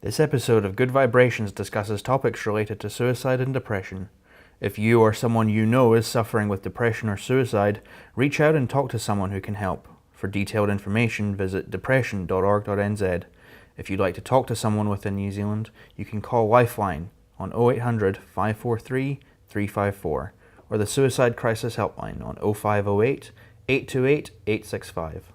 This episode of Good Vibrations discusses topics related to suicide and depression. If you or someone you know is suffering with depression or suicide, reach out and talk to someone who can help. For detailed information, visit depression.org.nz. If you'd like to talk to someone within New Zealand, you can call Lifeline on 0800 543 354 or the Suicide Crisis Helpline on 0508 828 865.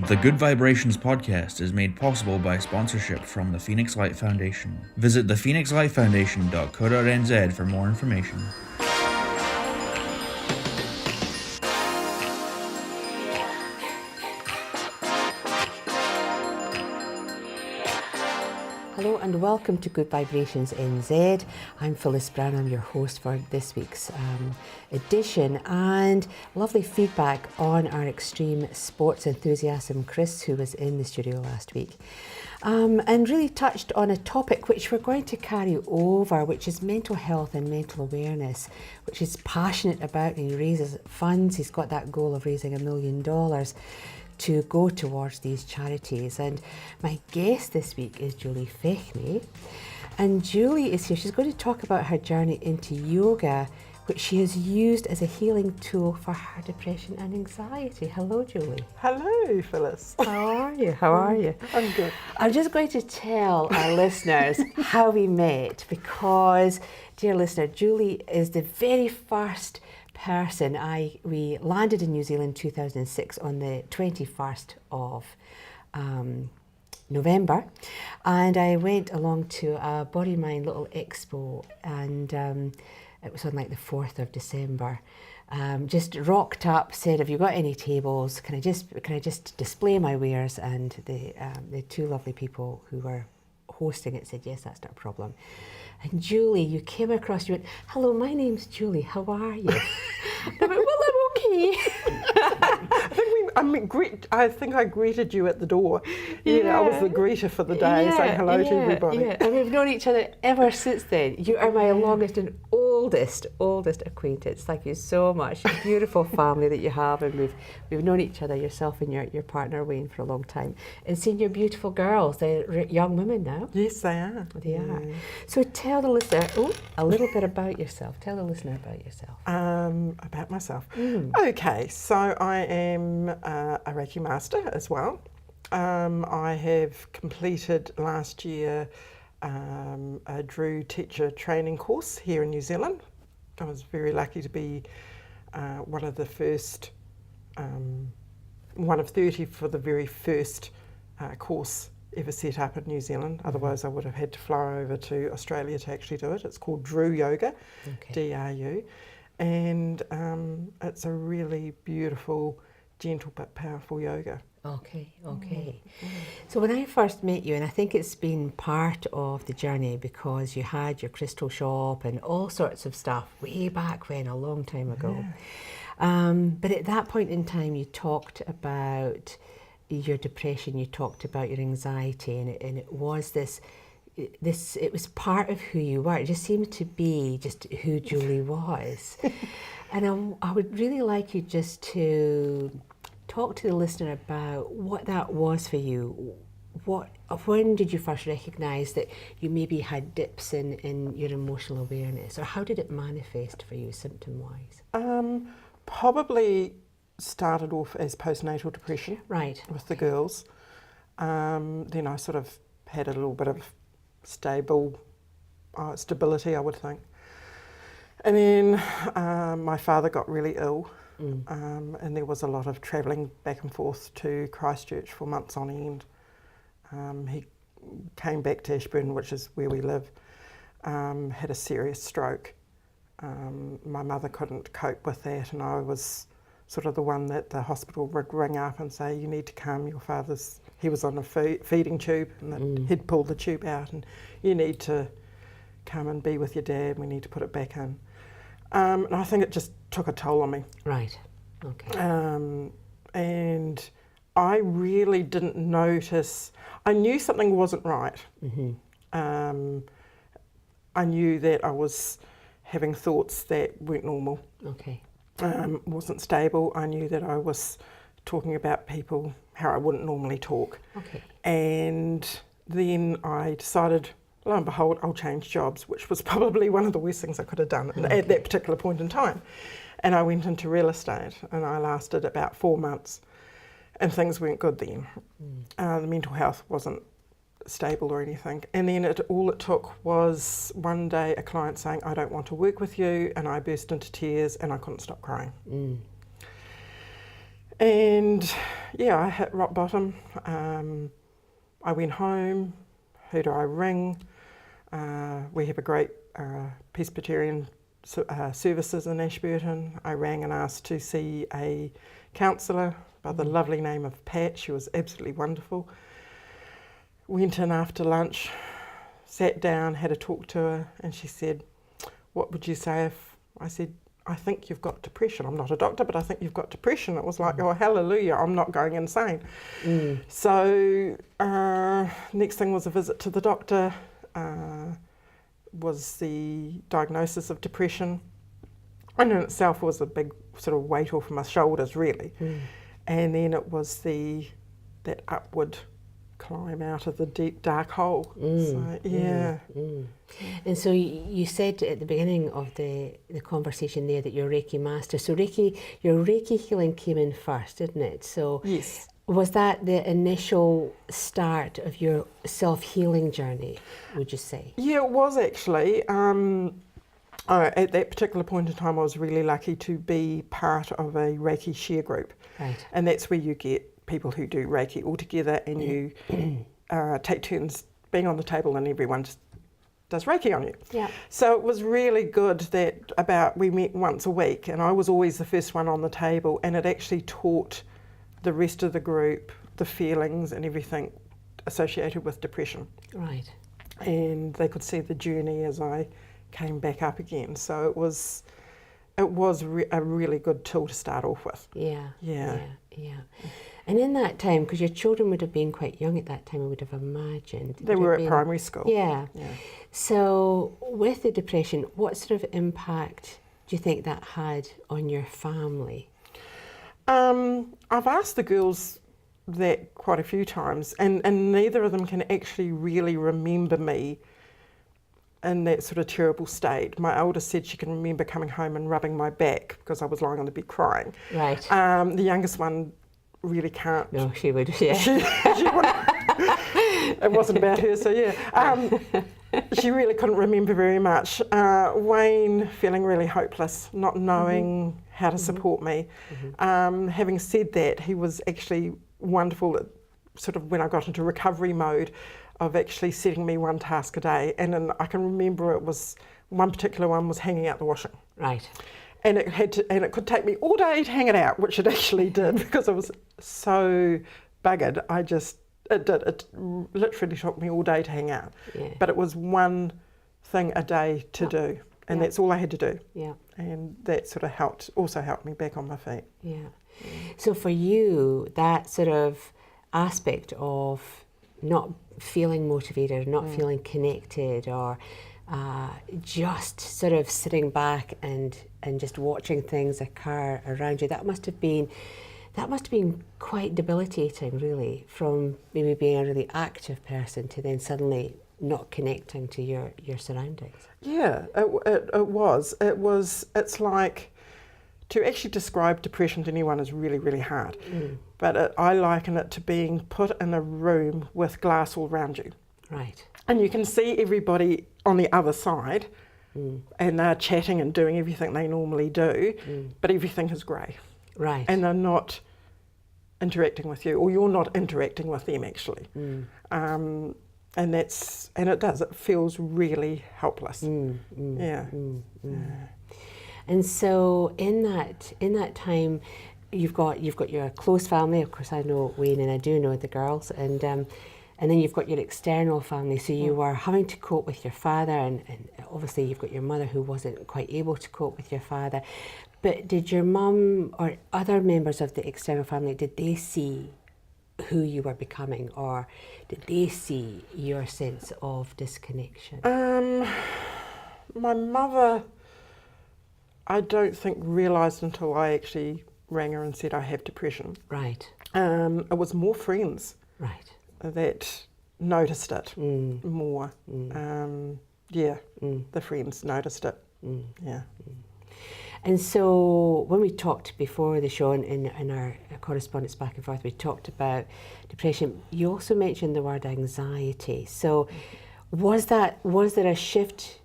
The Good Vibrations podcast is made possible by sponsorship from the Phoenix Light Foundation. Visit thephoenixlightfoundation.co.nz for more information. Hello and welcome to Good Vibrations NZ. I'm Phyllis Brown, I'm your host for this week's edition, and lovely feedback on our extreme sports enthusiasm Chris, who was in the studio last week, and really touched on a topic which we're going to carry over, which is mental health and mental awareness, which he's passionate about, and he raises funds. He's got that goal of raising $1 million to go towards these charities. And my guest this week is Julie Fechney, and Julie is here. She's going to talk about her journey into yoga, which she has used as a healing tool for her depression and anxiety. Hello, Julie. Hello, Phyllis. How are you? How are you? I'm good. I'm just going to tell our listeners how we met, because, dear listener, Julie is the very first person we landed in New Zealand 2006 on the 21st of November, and I went along to a Body Mind little expo, and it was on like the 4th of December. Just rocked up, said, "Have you got any tables? Can I just display my wares?" And the two lovely people who were hosting it said, "Yes, that's not a problem." And Julie, you came across, you went, "Hello, my name's Julie, how are you?" I went, "Well, I'm okay." I think I greeted you at the door. Yeah, I was the greeter for the day, saying hello to everybody. Yeah, and we've known each other ever since then. You are my longest and oldest acquaintance. Thank you so much. Beautiful family that you have, and we've known each other, yourself and your partner Wayne, for a long time, and seen your beautiful girls. They're young women now. Yes, they are. They are. So tell the listener a little bit about yourself. Tell the listener about yourself. About myself. Okay, so I am a Reiki master as well. I have completed last year a Drew teacher training course here in New Zealand. I was very lucky to be one of 30 for the very first course ever set up in New Zealand. Otherwise I would have had to fly over to Australia to actually do it. It's called Drew Yoga, DRU, and it's a really beautiful, gentle but powerful yoga. Okay. So when I first met you, and I think it's been part of the journey because you had your crystal shop and all sorts of stuff way back when, a long time ago. Yeah. But at that point in time, you talked about your depression, you talked about your anxiety, and it was it was part of who you were. It just seemed to be just who Julie was. And I would really like you just to talk to the listener about what that was for you. When did you first recognise that you maybe had dips in your emotional awareness, or how did it manifest for you symptom-wise? Probably started off as postnatal depression, right, with the girls. Then I sort of had a little bit of stability, I would think. And then my father got really ill. And there was a lot of travelling back and forth to Christchurch for months on end. He came back to Ashburn, which is where we live, had a serious stroke. My mother couldn't cope with that, and I was sort of the one that the hospital would ring up and say, "You need to come, he was on a feeding tube, and he'd pulled the tube out, and you need to come and be with your dad, we need to put it back in." And I think it just took a toll on me. Right, okay. And I really didn't notice, I knew something wasn't right. I knew that I was having thoughts that weren't normal. Okay. wasn't stable. I knew that I was talking about people how I wouldn't normally talk. Okay. And then I decided, lo and behold, I'll change jobs, which was probably one of the worst things I could have done at that particular point in time. And I went into real estate, and I lasted about 4 months, and things weren't good then. The mental health wasn't stable or anything. And then all it took was one day a client saying, I don't want to work with you, and I burst into tears and I couldn't stop crying. And yeah, I hit rock bottom. I went home. Who do I ring? We have a great Presbyterian services in Ashburton. I rang and asked to see a counsellor by the lovely name of Pat. She was absolutely wonderful. Went in after lunch, sat down, had a talk to her, and she said, what would you say if I said, I think you've got depression. I'm not a doctor, but I think you've got depression. It was like, oh, hallelujah, I'm not going insane. So next thing was a visit to the doctor, was the diagnosis of depression. And in itself was a big sort of weight off my shoulders, really. And then it was that upward climb out of the deep dark hole. So, yeah. And so you said at the beginning of the conversation there that you're Reiki master. So your Reiki healing came in first, didn't it? So Yes. Was that the initial start of your self-healing journey, would you say? Yeah, it was actually. At that particular point in time, I was really lucky to be part of a Reiki share group. Right. And that's where you get people who do Reiki all together, and you take turns being on the table, and everyone just does Reiki on you. Yeah. So it was really good that we met once a week, and I was always the first one on the table, and it actually taught the rest of the group the feelings and everything associated with depression. Right. And they could see the journey as I came back up again. So it was a really good tool to start off with. Yeah. Yeah. And in that time, because your children would have been quite young at that time, I would have imagined. They were at primary school. Yeah. So with the depression, what sort of impact do you think that had on your family? I've asked the girls that quite a few times, and neither of them can actually really remember me in that sort of terrible state. My eldest said she can remember coming home and rubbing my back because I was lying on the bed crying. Right. The youngest one really can't. No, she would, yeah. She wouldn't. It wasn't about her, so yeah. She really couldn't remember very much. Wayne feeling really hopeless, not knowing how to support me. Having said that, he was actually wonderful at sort of when I got into recovery mode of actually setting me one task a day. And then I can remember it was one particular one was hanging out the washing. Right. And it could take me all day to hang it out, which it actually did because I was so buggered. It literally took me all day to hang out. Yeah. But it was one thing a day to do, and that's all I had to do. Yeah. And that sort of also helped me back on my feet. Yeah. So for you, that sort of aspect of not feeling motivated, not feeling connected, or just sort of sitting back and just watching things occur around you, that must have been quite debilitating, really, from maybe being a really active person to then suddenly not connecting to your surroundings. Yeah, it was. It's like, to actually describe depression to anyone is really, really hard. But I liken it to being put in a room with glass all around you. Right. And you can see everybody on the other side, and they're chatting and doing everything they normally do, but everything is grey. Right. And they're not interacting with you, or you're not interacting with them actually. And it feels really helpless. Yeah. And so in that time, you've got your close family. Of course, I know Wayne, and I do know the girls, and then you've got your external family. So you were having to cope with your father, and obviously you've got your mother who wasn't quite able to cope with your father. But did your mum or other members of the external family, did they see who you were becoming, or did they see your sense of disconnection? My mother, I don't think realised until I actually rang her and said I have depression. Right. It was more friends Right. that noticed it more. The friends noticed it. Yeah. And so when we talked before the show in our correspondence back and forth, we talked about depression. You also mentioned the word anxiety. So was there a shift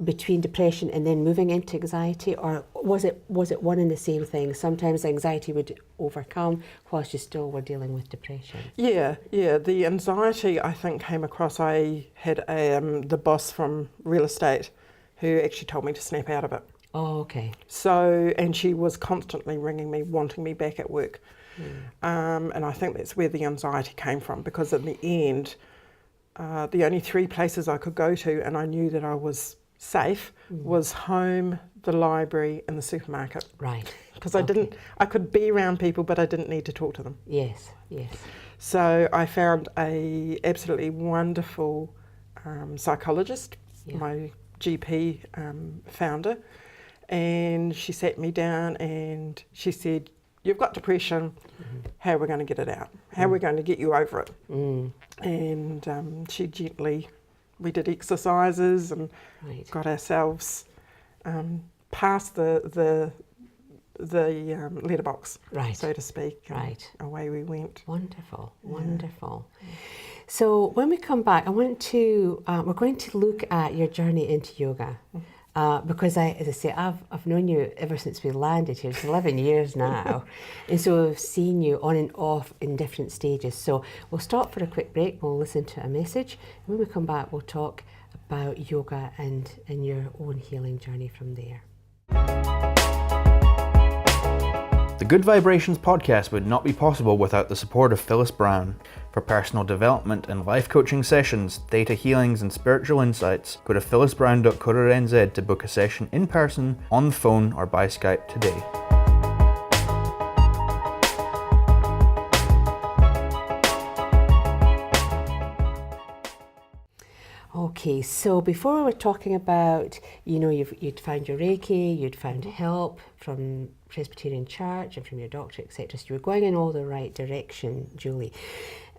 between depression and then moving into anxiety, or was it one and the same thing? Sometimes anxiety would overcome whilst you still were dealing with depression. Yeah. The anxiety, I think, came across. I had the boss from real estate who actually told me to snap out of it. Oh, okay. So, and she was constantly ringing me, wanting me back at work. And I think that's where the anxiety came from, because in the end, the only 3 places I could go to, and I knew that I was safe, was home, the library and the supermarket. Right. Because I could be around people, but I didn't need to talk to them. Yes. So I found a absolutely wonderful psychologist, my GP founder, and she sat me down and she said, "You've got depression, how are we going to get it out? How are we going to get you over it?" And she gently, we did exercises and got ourselves past the letterbox, so to speak. Right. Away we went. Wonderful. So when we come back, we're going to look at your journey into yoga. Because as I say, I've known you ever since we landed here. It's 11 years now. And so I've seen you on and off in different stages. So we'll stop for a quick break. We'll listen to a message. And when we come back, we'll talk about yoga and your own healing journey from there. The Good Vibrations podcast would not be possible without the support of Phyllis Brown. For personal development and life coaching sessions, theta healings and spiritual insights, go to phyllisbrown.co.nz to book a session in person, on the phone or by Skype today. Okay, so before we were talking about, you'd found your Reiki, you'd found help from Presbyterian Church and from your doctor, etc. So you were going in all the right direction, Julie.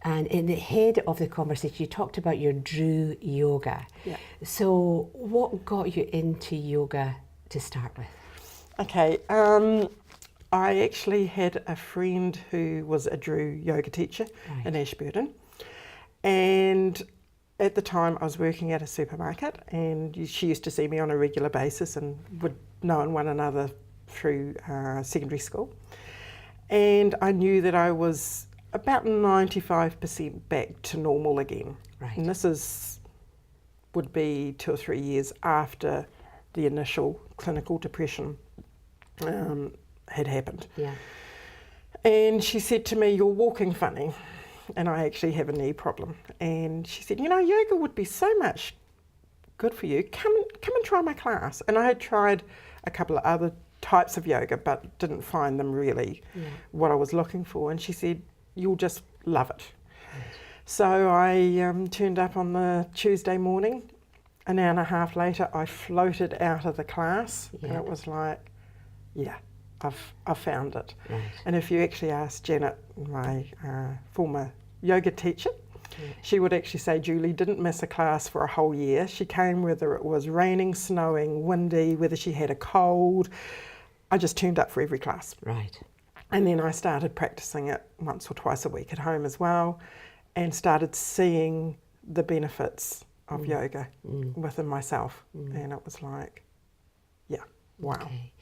And in the head of the conversation, you talked about your Drew yoga. Yeah. So what got you into yoga to start with? Okay, I actually had a friend who was a Drew yoga teacher in Ashburton, and at the time I was working at a supermarket, and she used to see me on a regular basis and would know one another through secondary school. And I knew that I was about 95% back to normal again. Right. And this would be 2 or 3 years after the initial clinical depression had happened. Yeah. And she said to me, "You're walking funny." And I actually have a knee problem. And she said, yoga would be so much good for you. Come and try my class. And I had tried a couple of other types of yoga, but didn't find them really what I was looking for. And she said, "You'll just love it." Right. So I turned up on the Tuesday morning. An hour and a half later, I floated out of the class, and it was like, I've found it. Right. And if you actually ask Janet, my former yoga teacher, she would actually say Julie didn't miss a class for a whole year. She came whether it was raining, snowing, windy, whether she had a cold. I just turned up for every class. Right. And then I started practicing it once or twice a week at home as well, and started seeing the benefits of yoga within myself. And it was like, wow. Okay.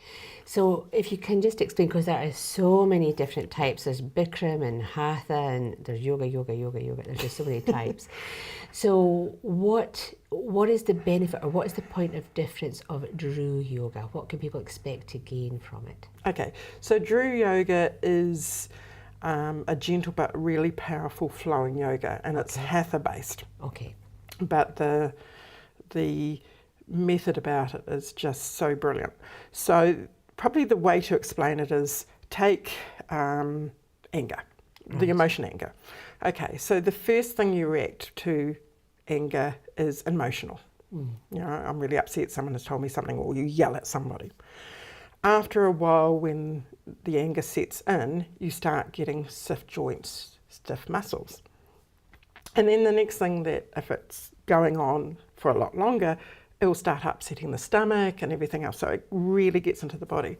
So if you can just explain, because there are so many different types. There's Bikram and Hatha, and there's yoga. There's just so many types. So what is the benefit, or what is the point of difference of Drew yoga? What can people expect to gain from it? Okay. So Drew yoga is a gentle but really powerful flowing yoga, and it's Hatha based. Okay. But the method about it is just so brilliant. So probably the way to explain it is take anger, the emotion anger. Okay, so the first thing you react to anger is emotional. You know, I'm really upset someone has told me something, or you yell at somebody. After a while, when the anger sets in, you start getting stiff joints, stiff muscles. And then the next thing, that if it's going on for a lot longer, it will start upsetting the stomach and everything else. So it really gets into the body.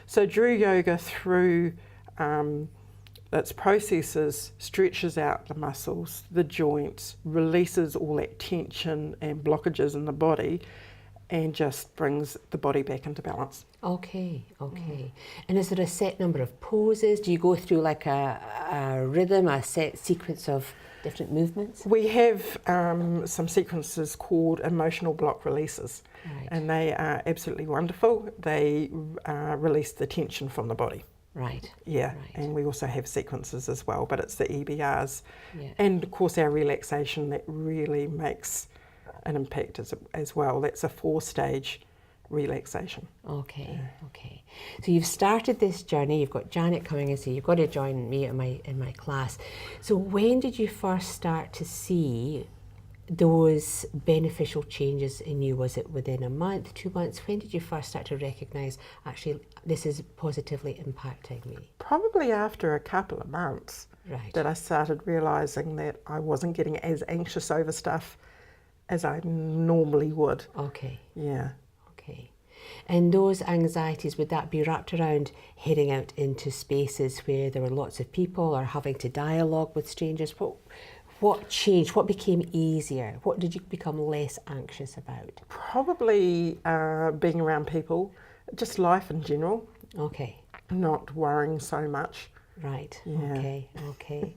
So Drew Yoga, through its processes, stretches out the muscles, the joints, releases all that tension and blockages in the body, and just brings the body back into balance. Okay, okay. And is there a set number of poses? Do you go through like a rhythm, a set sequence of different movements? We have some sequences called emotional block releases, and they are absolutely wonderful. They release the tension from the body. Right. Yeah, right. And we also have sequences as well, but it's the EBRs. Yeah. And of course our relaxation that really makes an impact as well. That's a 4-stage relaxation. Okay, okay. So you've started this journey, you've got Janet coming and saying, you've got to join me in my class. So when did you first start to see those beneficial changes in you? Was it within a month, 2 months? When did you first start to recognise, actually, this is positively impacting me? Probably after a couple of months, Right. that I started realising that I wasn't getting as anxious over stuff as I normally would. Okay, Yeah. okay. And those anxieties, would that be wrapped around heading out into spaces where there were lots of people, or having to dialogue with strangers? What changed? What became easier? What did you become less anxious about? Probably being around people, just life in general, Okay, not worrying so much. right. Yeah. Okay, okay.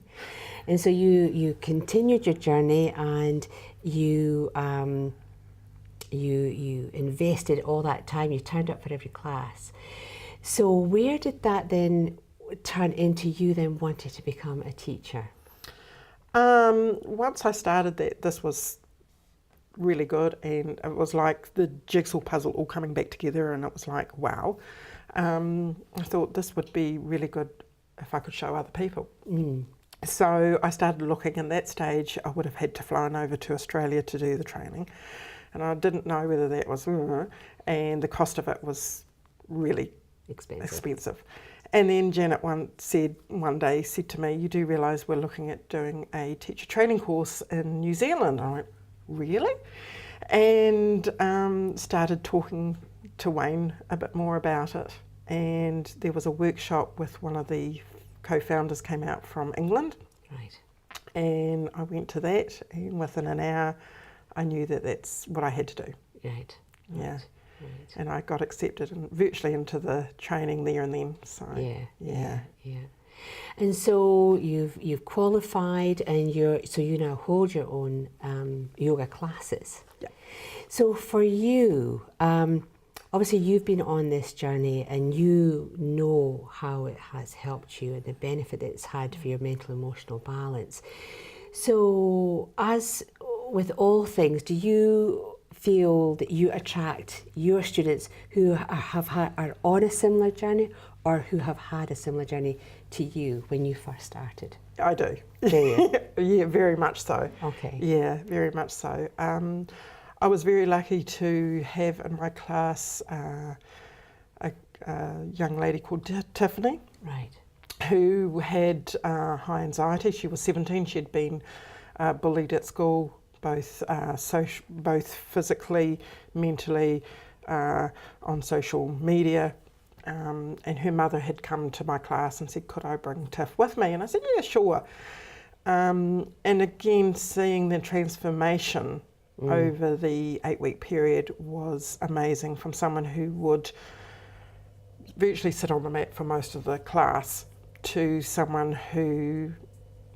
And so you continued your journey, and you invested all that time. You turned up for every class. So where did that then turn into you then wanting to become a teacher? Once I started that, this was really good, and it was like the jigsaw puzzle all coming back together, and it was like, wow. I thought this would be really good if I could show other people. So I started looking. At that stage, I would have had to fly over to Australia to do the training, and I didn't know whether that was, and the cost of it was really expensive. And then Janet one day said to me, you do realise we're looking at doing a teacher training course in New Zealand? I went, really? And started talking to Wayne a bit more about it. And there was a workshop with one of the co-founders came out from England. Right. And I went to that, and within an hour I knew that that's what I had to do. Right. Yeah. Right. And I got accepted virtually into the training there and then. So Yeah. And so you've qualified, and you now hold your own yoga classes. Yeah. So for you, obviously you've been on this journey, and you know how it has helped you and the benefit it's had for your mental emotional balance. So as with all things, do you feel that you attract your students who are on a similar journey, or who have had a similar journey to you when you first started? I do. Do you? Yeah, very much so. Okay. Yeah, very much so. I was very lucky to have in my class a young lady called Tiffany. Right. Who had high anxiety. She was 17. She'd been bullied at school, both physically, mentally, on social media. And her mother had come to my class and said, could I bring Tiff with me? And I said, yeah, sure. And again, seeing the transformation over the 8-week period was amazing, from someone who would virtually sit on the mat for most of the class to someone who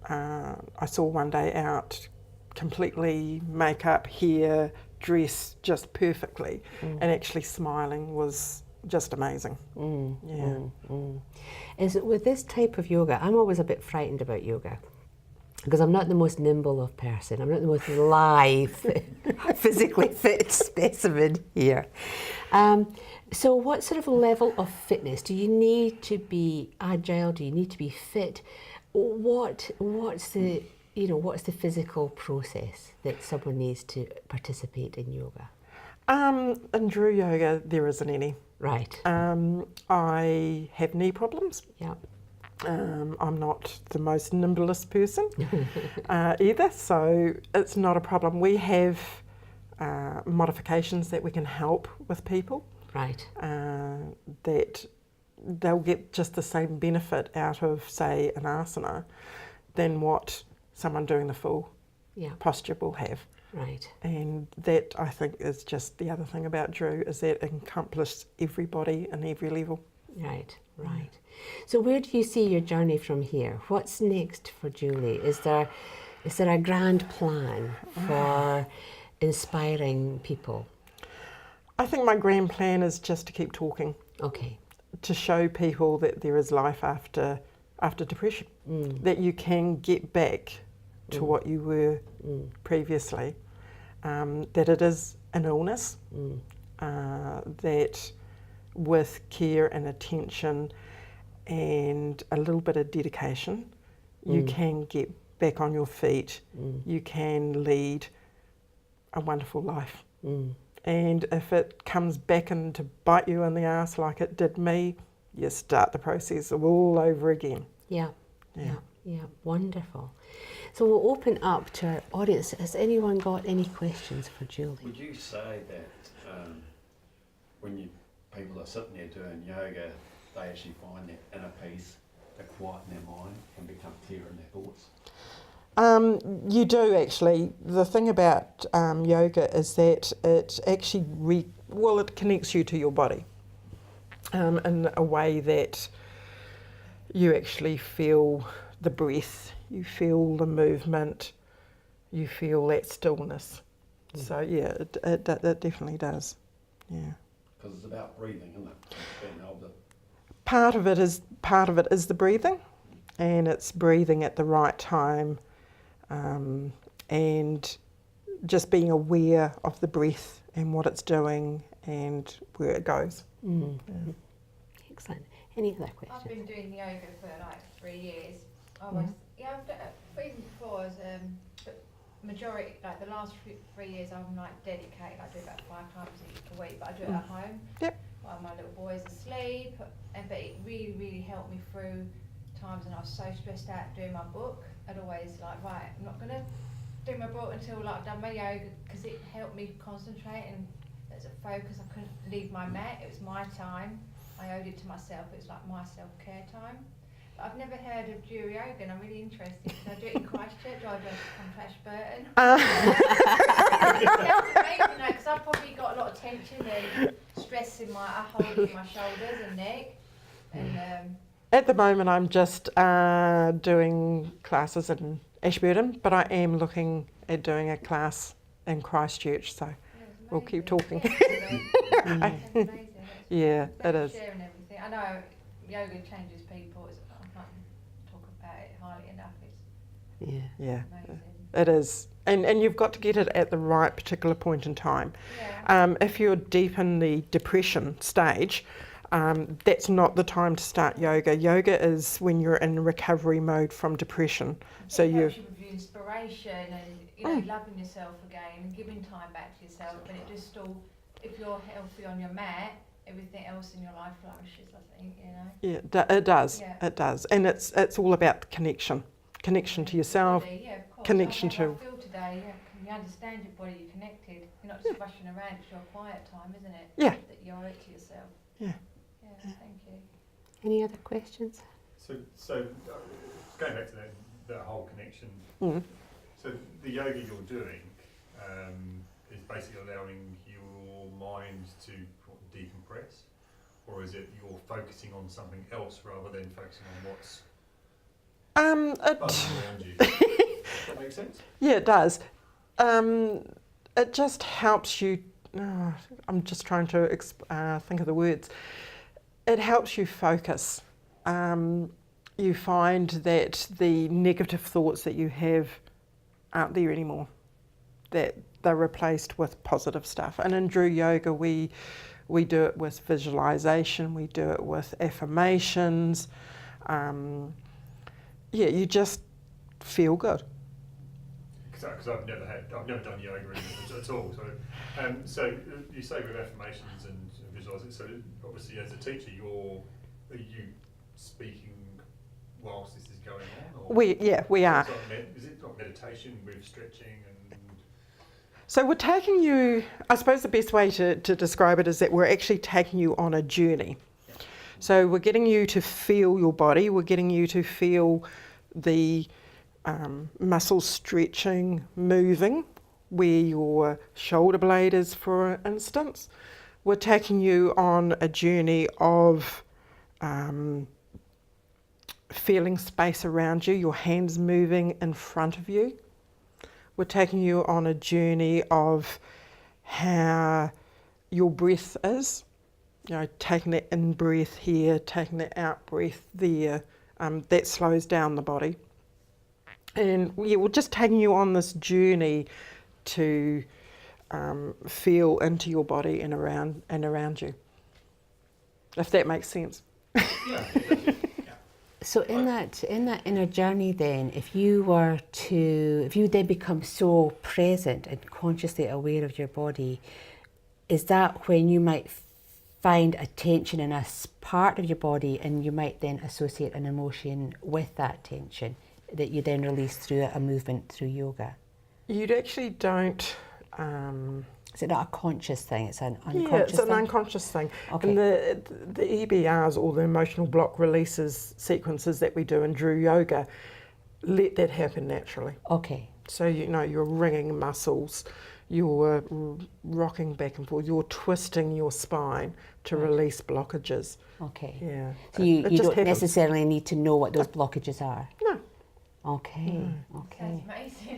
I saw one day out completely makeup, hair, dress just perfectly, and actually smiling was just amazing. Is it with this type of yoga? I'm always a bit frightened about yoga because I'm not the most nimble of person. I'm not the most lithe, physically fit specimen here. So what sort of level of fitness? Do you need to be agile? Do you need to be fit? What's the you know, what's the physical process that someone needs to participate in yoga? In Drew Yoga, there isn't any. Right. I have knee problems. Yeah. I'm not the most nimblest person either, so it's not a problem. We have modifications that we can help with people. Right. That they'll get just the same benefit out of, say, an asana than what someone doing the full posture will have. Right. And that, I think, is just the other thing about Drew, is that it encompasses everybody and every level. Right, right. So where do you see your journey from here? What's next for Julie? Is there a grand plan for inspiring people? I think my grand plan is just to keep talking. Okay. To show people that there is life after depression, that you can get back to what you were previously, that it is an illness, that with care and attention and a little bit of dedication, you can get back on your feet, you can lead a wonderful life. And if it comes back in to bite you in the ass like it did me, you start the process all over again. Yeah. Wonderful. So we'll open up to our audience. Has anyone got any questions for Julie? Would you say that when people are sitting there doing yoga, they actually find that inner peace, they quieten their mind and become clearer in their thoughts? You do actually. The thing about yoga is that it actually it connects you to your body in a way that you actually feel the breath, you feel the movement, you feel that stillness. So yeah, it definitely does. Yeah. Because it's about breathing, isn't it? Being able to... Part of it is the breathing, and it's breathing at the right time. And just being aware of the breath and what it's doing and where it goes. Yeah. Excellent. Any other questions? I've been doing yoga for like 3 years. I've done even before as but majority, like the last 3 years, I'm like dedicated. I do it about 5 times a week, but I do it at home. Yep. While my little boy's asleep, but it really, really helped me through times when I was so stressed out doing my book. I'd always like, right, I'm not gonna do my book until like I've done my yoga, because it helped me concentrate and as a focus. I couldn't leave my mat. It was my time. I owed it to myself. It was like my self-care time. But I've never heard of Drew Yoga, and I'm really interested. Can I do it in Christchurch or do I come to Ashburton? Because I've probably got a lot of tension and stress in my holding my shoulders and neck. And At the moment, I'm just doing classes in Ashburton, but I am looking at doing a class in Christchurch, so we'll keep talking. Yeah, it is. Sharing everything. I know yoga changes people. I can't talk about it highly enough. It's Yeah, amazing. it is. And you've got to get it at the right particular point in time. Yeah. If you're deep in the depression stage, that's not the time to start yoga. Yoga is when you're in recovery mode from depression. So it you helps you with inspiration and loving yourself again and giving time back to yourself. And it just all, if you're healthy on your mat, everything else in your life flourishes. I think Yeah, it does. Yeah. It does, and it's all about the connection to yourself. Body, of course. connection I to- feel today. Can you understand your body? You're connected. You're not just rushing around. It's your quiet time, isn't it? Yeah. That you owe it to yourself. Yeah. Yeah. Thank you. Any other questions? So going back to that whole connection. Mm. So the yoga you're doing is basically allowing your mind to decompress, or is it you're focusing on something else rather than focusing on what's buzzing around you? Does that make sense? Yeah, it does. It just helps you. I'm just trying to think of the words. It helps you focus. You find that the negative thoughts that you have aren't there anymore. That they're replaced with positive stuff. And in Drew Yoga, we do it with visualization. We do it with affirmations. You just feel good. because I've never done yoga at all. So you say with affirmations and visualising. So obviously, as a teacher, are you speaking whilst this is going on? Or We are. Is it not meditation with stretching and? So we're taking you, I suppose the best way to describe it is that we're actually taking you on a journey. So we're getting you to feel your body, we're getting you to feel the muscles stretching, moving, where your shoulder blade is, for instance. We're taking you on a journey of feeling space around you, your hands moving in front of you. We're taking you on a journey of how your breath is, taking that in breath here, taking that out breath there. That slows down the body. And we're just taking you on this journey to feel into your body and around you, if that makes sense. Yeah. So in that inner journey then, if you then become so present and consciously aware of your body, is that when you might find a tension in a part of your body, and you might then associate an emotion with that tension that you then release through a movement through yoga? You actually don't. Is it not a conscious thing? It's an unconscious thing? Yeah, it's an unconscious thing. Okay. And the EBRs, or the emotional block releases sequences that we do in Drew Yoga, let that happen naturally. Okay. So you're wringing muscles, you're rocking back and forth, you're twisting your spine to release blockages. Okay. Yeah. So you just don't happens. necessarily need to know what those blockages are? No. Okay. Okay. Sounds amazing.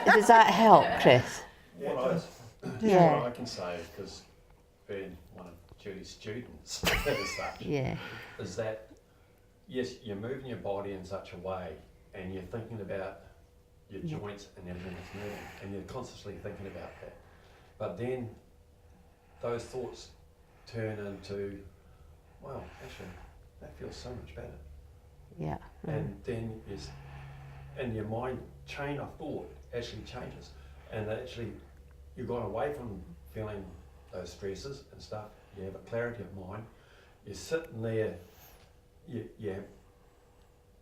Does that help, Chris? What I can say, because being one of Julie's students as such, is that yes, you're moving your body in such a way, and you're thinking about your joints and everything that's moving, and you're constantly thinking about that. But then those thoughts turn into, wow, actually, that feels so much better. Yeah. And then and your mind chain of thought actually changes, and actually you've gone away from feeling those stresses and stuff. You have a clarity of mind. You're sitting there,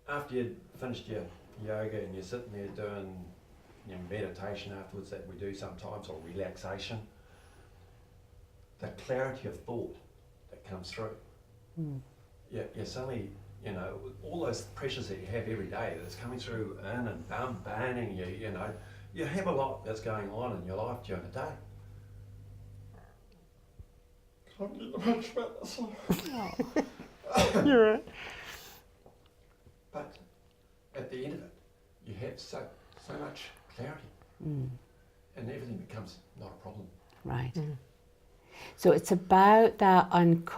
after you've finished your yoga, and you're sitting there doing meditation afterwards that we do sometimes, or relaxation. The clarity of thought that comes through. You're suddenly, all those pressures that you have every day that's coming through in and bombarding you, you have a lot that's going on in your life during the day. Can't get much about this. You're right. But at the end of it, you have so much clarity, and everything becomes not a problem. Right. So it's about that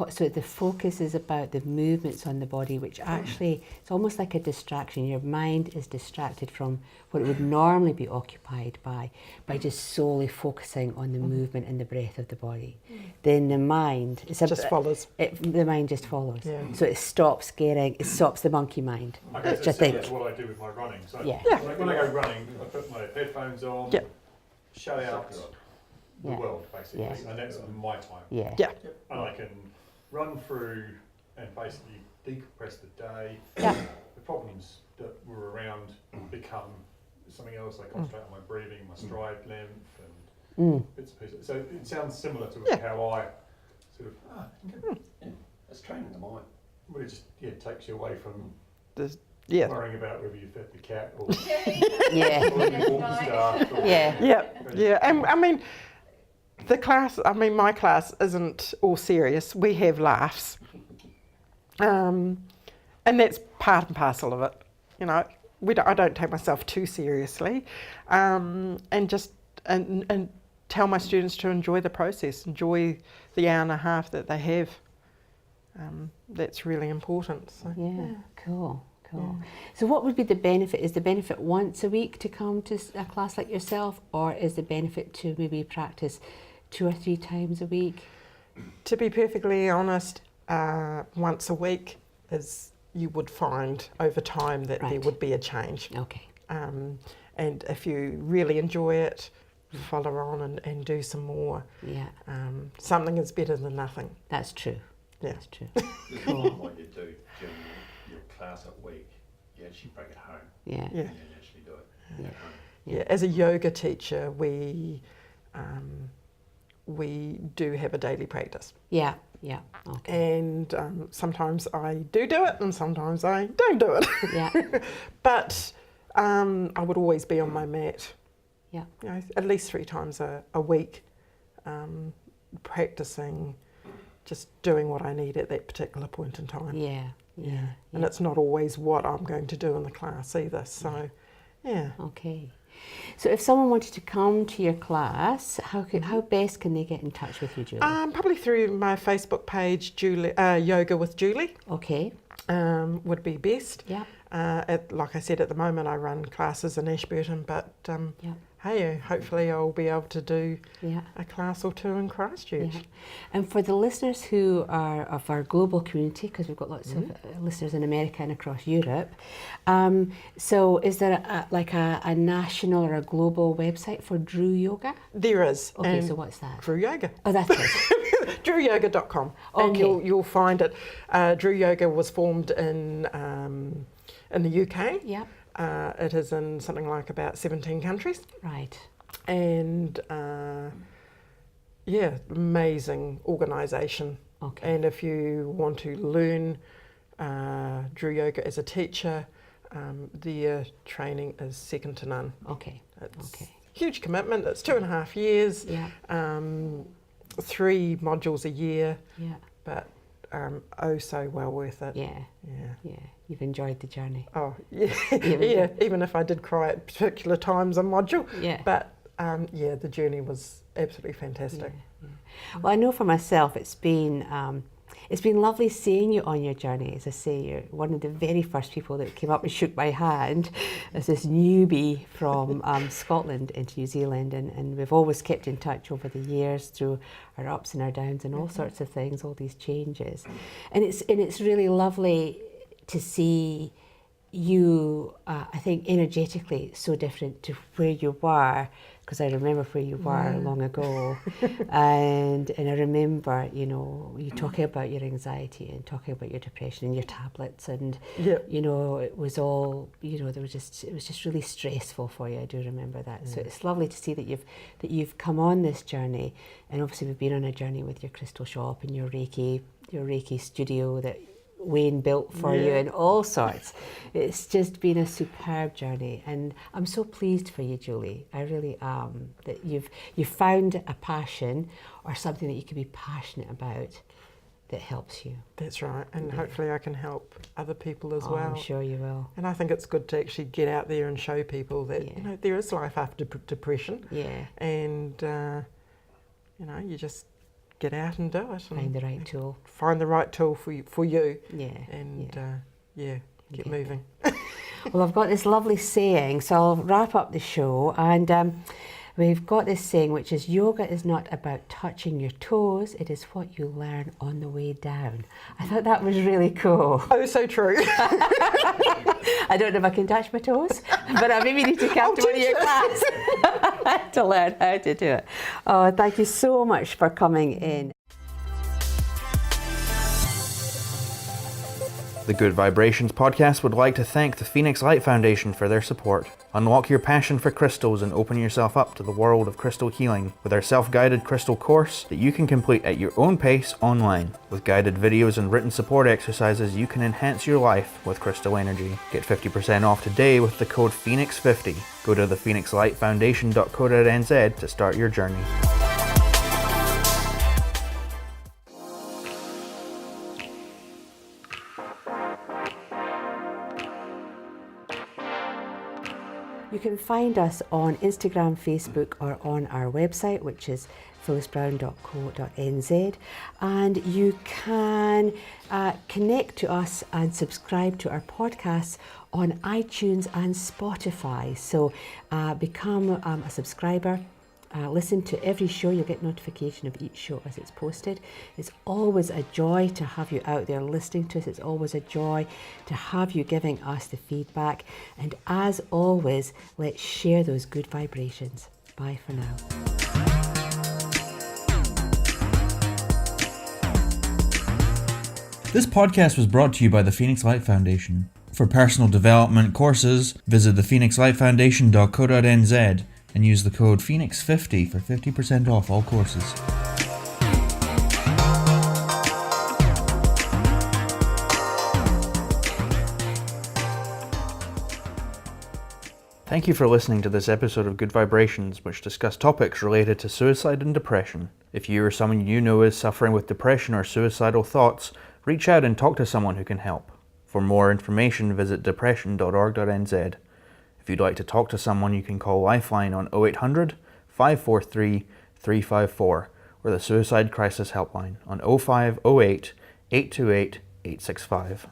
so the focus is about the movements on the body, which actually, it's almost like a distraction. Your mind is distracted from what it would normally be occupied by just solely focusing on the movement and the breath of the body. Then the mind Just follows. The mind just follows. Yeah. So it stops the monkey mind, Okay, which so I think. that's what I do with my running. So Yeah. when I go running, I put my headphones on, shut out the world basically, and that's my time. Yeah. Yeah. And I can run through and basically decompress the day. Yeah. The problems that were around become something else. I concentrate on my breathing, my stride length, and bits and pieces. So it sounds similar to how I sort of. It's training the mind. Well, it just takes you away from Yeah. worrying about whether you fed the cat or Yeah. or you walk the staff. Or Yeah. And I mean, my class isn't all serious. We have laughs. And that's part and parcel of it. I don't take myself too seriously. And tell my students to enjoy the process, enjoy the hour and a half that they have. That's really important. So. Yeah, cool. So what would be the benefit? Is the benefit once a week to come to a class like yourself, or is the benefit to maybe practice 2 or 3 times a week? To be perfectly honest, once a week is, you would find over time that there would be a change. Okay. And and if you really enjoy it, follow on and do some more. Yeah. Something is better than nothing. That's true. Yeah. That's true. It's not what you do during your class at week. You actually bring it home. Yeah. Yeah. And you actually do it Yeah. at home. Yeah, as a yoga teacher, we do have a daily practice, Yeah. Yeah. Okay. and sometimes I do it, and sometimes I don't do it. Yeah. But I would always be on my mat. Yeah. You know, at least 3 times a week, practicing, just doing what I need at that particular point in time. Yeah. Yeah. And it's not always what I'm going to do in the class either. So, yeah. Okay. So if someone wanted to come to your class, how best can they get in touch with you, Julie? Probably through my Facebook page, Julie, Yoga with Julie, Okay. would be best. Yeah. Like I said, at the moment I run classes in Ashburton, but Yeah. hey, hopefully I'll be able to do Yeah. a class or 2 in Christchurch. Yeah. And for the listeners who are of our global community, because we've got lots of listeners in America and across Europe, so is there a national or a global website for Drew Yoga? There is. Okay, and so what's that? Drew Yoga. Oh, that's it. DrewYoga.com. And Okay. you'll find it. Drew Yoga was formed in the UK. Yeah. It is in something like about 17 countries. Right. And amazing organisation. Okay. And if you want to learn Drew Yoga as a teacher, their training is second to none. Okay. It's Okay. huge commitment. It's 2.5 years, Yeah. 3 modules a year, Yeah. but so well worth it. Yeah. Yeah. Yeah. You've enjoyed the journey. Oh, yeah. Even yeah. Even if I did cry at particular times a module. Yeah. But the journey was absolutely fantastic. Yeah, yeah. Well, I know for myself, it's been lovely seeing you on your journey. As I say, you're one of the very first people that came up and shook my hand as this newbie from Scotland into New Zealand, and we've always kept in touch over the years through our ups and our downs and all sorts of things, all these changes, and it's really lovely to see you. I think energetically so different to where you were. Because I remember where you were long ago, and I remember, you talking about your anxiety and talking about your depression and your tablets, and it was all, it was just really stressful for you. I do remember that. So it's lovely to see that you've come on this journey, and obviously we've been on a journey with your crystal shop and your Reiki studio that Wayne built for you and all sorts. It's just been a superb journey, and I'm so pleased for you, Julie. I really am, that you've found a passion or something that you can be passionate about that helps you. That's right, and hopefully I can help other people as Oh, well. I'm sure you will. And I think it's good to actually get out there and show people that there is life after depression. Yeah. And you just get out and do it. Find the right tool. Find the right tool for you. Yeah. And get Okay. moving. Well, I've got this lovely saying, so I'll wrap up the show, and we've got this saying, which is, yoga is not about touching your toes, it is what you learn on the way down. I thought that was really cool. Oh, so true. I don't know if I can touch my toes, but I maybe need to come to one of your classes to learn how to do it. Oh, thank you so much for coming in. The Good Vibrations podcast would like to thank the Phoenix Light Foundation for their support. Unlock your passion for crystals and open yourself up to the world of crystal healing with our self-guided crystal course that you can complete at your own pace online. With guided videos and written support exercises, you can enhance your life with crystal energy. Get 50% off today with the code PHOENIX50. Go to thephoenixlightfoundation.co.nz to start your journey. You can find us on Instagram, Facebook, or on our website, which is phyllisbrown.co.nz, and you can connect to us and subscribe to our podcasts on iTunes and Spotify. So become a subscriber Listen to every show. You'll get notification of each show as it's posted. It's always a joy to have you out there listening to us. It's always a joy to have you giving us the feedback. And as always, let's share those good vibrations. Bye for now. This podcast was brought to you by the Phoenix Light Foundation. For personal development courses, visit thephoenixlightfoundation.co.nz and use the code PHOENIX50 for 50% off all courses. Thank you for listening to this episode of Good Vibrations, which discuss topics related to suicide and depression. If you or someone you know is suffering with depression or suicidal thoughts, reach out and talk to someone who can help. For more information, visit depression.org.nz. If you'd like to talk to someone, you can call Lifeline on 0800 543 354 or the Suicide Crisis Helpline on 0508 828 865.